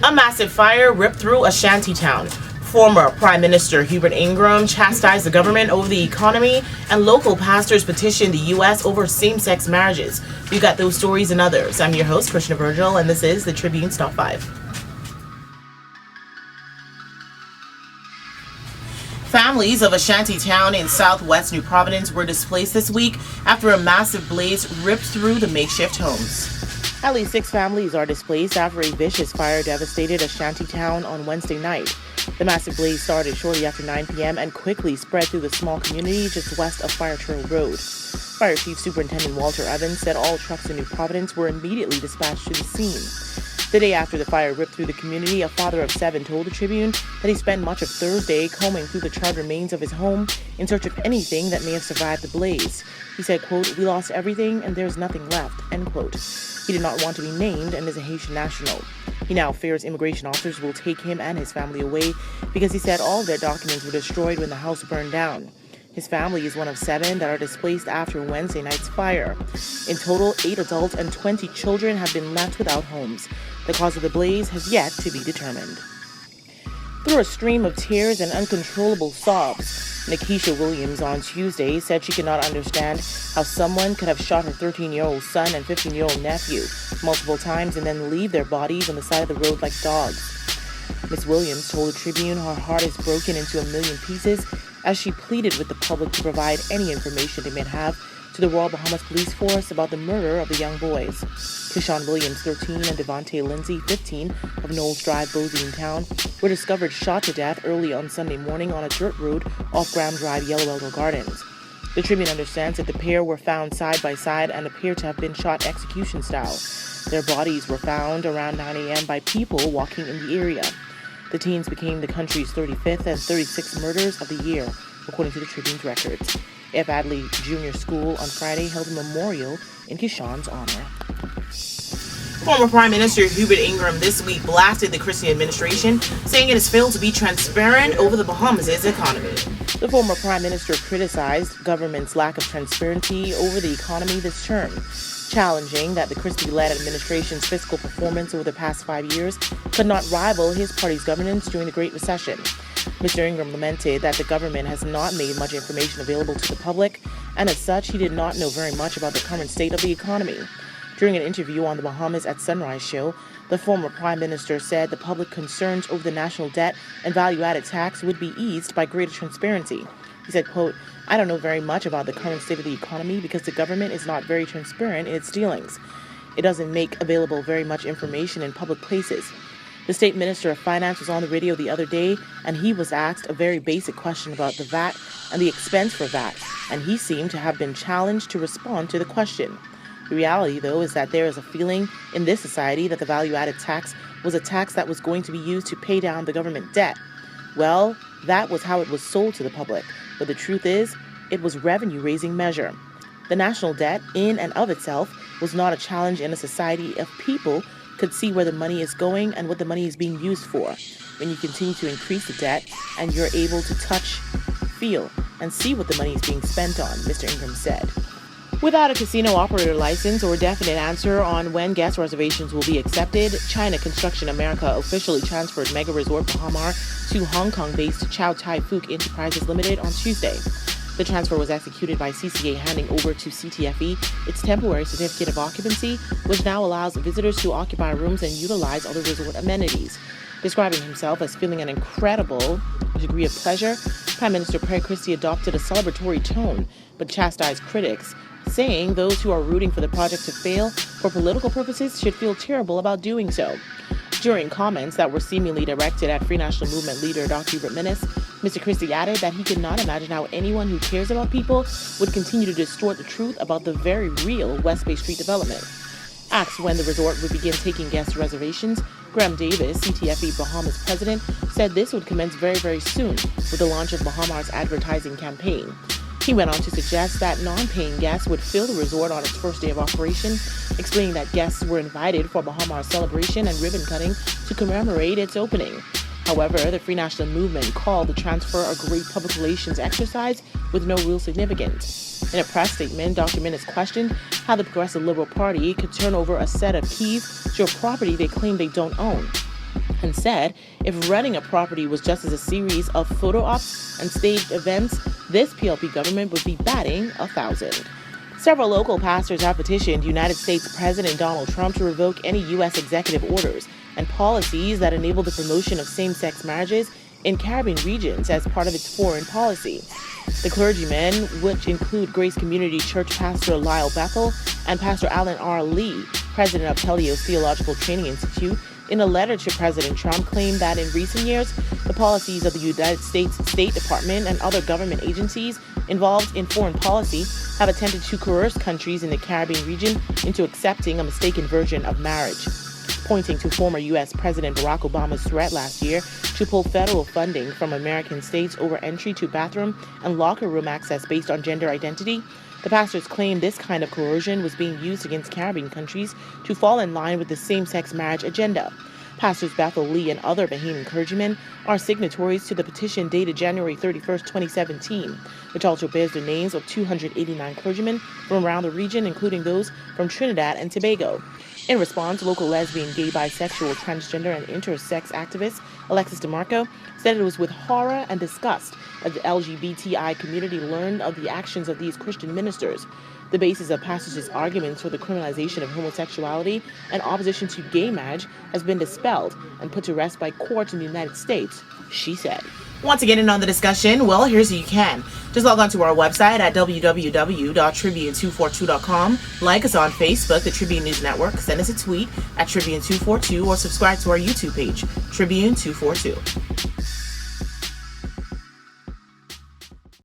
A massive fire ripped through a shanty town. Former Prime Minister Hubert Ingraham chastised the government over the economy, and local pastors petitioned the U.S. over same-sex marriages. We've got those stories and others. I'm your host, Krishna Virgil, and this is the Tribune's Top 5. Families of a shanty town in southwest New Providence were displaced this week after a massive blaze ripped through the makeshift homes. At least 6 families are displaced after a vicious fire devastated a shanty town on Wednesday night. The massive blaze started shortly after 9 p.m. and quickly spread through the small community just west of Fire Trail Road. Fire Chief Superintendent Walter Evans said all trucks in New Providence were immediately dispatched to the scene. The day after the fire ripped through the community, a father of 7 told the Tribune that he spent much of Thursday combing through the charred remains of his home in search of anything that may have survived the blaze. He said, quote, "We lost everything and there's nothing left," end quote. He did not want to be named and is a Haitian national. He now fears immigration officers will take him and his family away because he said all of their documents were destroyed when the house burned down. His family is one of 7 that are displaced after Wednesday night's fire. In total, 8 adults and 20 children have been left without homes. The cause of the blaze has yet to be determined. Through a stream of tears and uncontrollable sobs, Nikisha Williams on Tuesday said she could not understand how someone could have shot her 13-year-old son and 15-year-old nephew multiple times and then leave their bodies on the side of the road like dogs. Ms. Williams told the Tribune her heart is broken into a million pieces as she pleaded with the public to provide any information they might have to the Royal Bahamas Police Force about the murder of the young boys. Kishan Williams, 13, and Devontae Lindsay, 15, of Knowles Drive, Bosine Town, were discovered shot to death early on Sunday morning on a dirt road off Graham Drive, Yellow Elder Gardens. The Tribune understands that the pair were found side by side and appear to have been shot execution style. Their bodies were found around 9 a.m. by people walking in the area. The teens became the country's 35th and 36th murders of the year, according to the Tribune's records. F. Adley Junior School on Friday held a memorial in Kishan's honor. Former Prime Minister Hubert Ingraham this week blasted the Christie administration, saying it has failed to be transparent over the Bahamas' economy. The former Prime Minister criticized government's lack of transparency over the economy this term, challenging that the Christie-led administration's fiscal performance over the past 5 years could not rival his party's governance during the Great Recession. Mr. Ingraham lamented that the government has not made much information available to the public, and as such, he did not know very much about the current state of the economy. During an interview on the Bahamas at Sunrise show, the former prime minister said the public concerns over the national debt and value-added tax would be eased by greater transparency. He said, quote, "I don't know very much about the current state of the economy because the government is not very transparent in its dealings. It doesn't make available very much information in public places." The state minister of finance was on the radio the other day, and he was asked a very basic question about the VAT and the expense for VAT, and he seemed to have been challenged to respond to the question. The reality, though, is that there is a feeling in this society that the value-added tax was a tax that was going to be used to pay down the government debt. Well, that was how it was sold to the public, but the truth is, it was revenue-raising measure. The national debt, in and of itself, was not a challenge in a society if people could see where the money is going and what the money is being used for. When you continue to increase the debt and you're able to touch, feel, and see what the money is being spent on, Mr. Ingraham said. Without a casino operator license or a definite answer on when guest reservations will be accepted, China Construction America officially transferred Mega Resort Bahamar to Hong Kong-based Chow Tai Fook Enterprises Limited on Tuesday. The transfer was executed by CCA handing over to CTFE its temporary certificate of occupancy, which now allows visitors to occupy rooms and utilize other resort amenities. Describing himself as feeling an incredible degree of pleasure, Prime Minister Perry Christie adopted a celebratory tone, but chastised critics, saying those who are rooting for the project to fail for political purposes should feel terrible about doing so. During comments that were seemingly directed at Free National Movement leader Dr. Hubert Minnis, Mr. Christie added that he could not imagine how anyone who cares about people would continue to distort the truth about the very real West Bay Street development. Asked when the resort would begin taking guest reservations, Graham Davis, CTFE Bahamas president, said this would commence very, very soon with the launch of Bahamar's advertising campaign. He went on to suggest that non-paying guests would fill the resort on its first day of operation, explaining that guests were invited for Bahamar's celebration and ribbon cutting to commemorate its opening. However, the Free National Movement called the transfer a great public relations exercise with no real significance. In a press statement, Dr. Minnis questioned how the Progressive Liberal Party could turn over a set of keys to a property they claim they don't own. and said if running a property was just as a series of photo ops and staged events, this PLP government would be batting 1,000. Several local pastors have petitioned United States President Donald Trump to revoke any U.S. executive orders and policies that enable the promotion of same-sex marriages in Caribbean regions as part of its foreign policy. The clergymen, which include Grace Community Church Pastor Lyle Bethel and Pastor Alan R. Lee, president of Helios Theological Training Institute, in a letter to President Trump claimed that in recent years, the policies of the United States State Department and other government agencies involved in foreign policy have attempted to coerce countries in the Caribbean region into accepting a mistaken version of marriage, pointing to former U.S. President Barack Obama's threat last year to pull federal funding from American states over entry to bathroom and locker room access based on gender identity. The pastors claimed this kind of coercion was being used against Caribbean countries to fall in line with the same-sex marriage agenda. Pastors Bethel Lee and other Bahamian clergymen are signatories to the petition dated January 31, 2017, which also bears the names of 289 clergymen from around the region, including those from Trinidad and Tobago. In response, local lesbian, gay, bisexual, transgender, and intersex activist Alexis DeMarco said it was with horror and disgust that the LGBTI community learned of the actions of these Christian ministers. The basis of pastors' arguments for the criminalization of homosexuality and opposition to gay marriage has been dispelled and put to rest by courts in the United States, she said. Want to get in on the discussion? Well, here's how you can. Just log on to our website at www.tribune242.com. Like us on Facebook, the Tribune News Network. Send us a tweet at Tribune242 or subscribe to our YouTube page, Tribune242.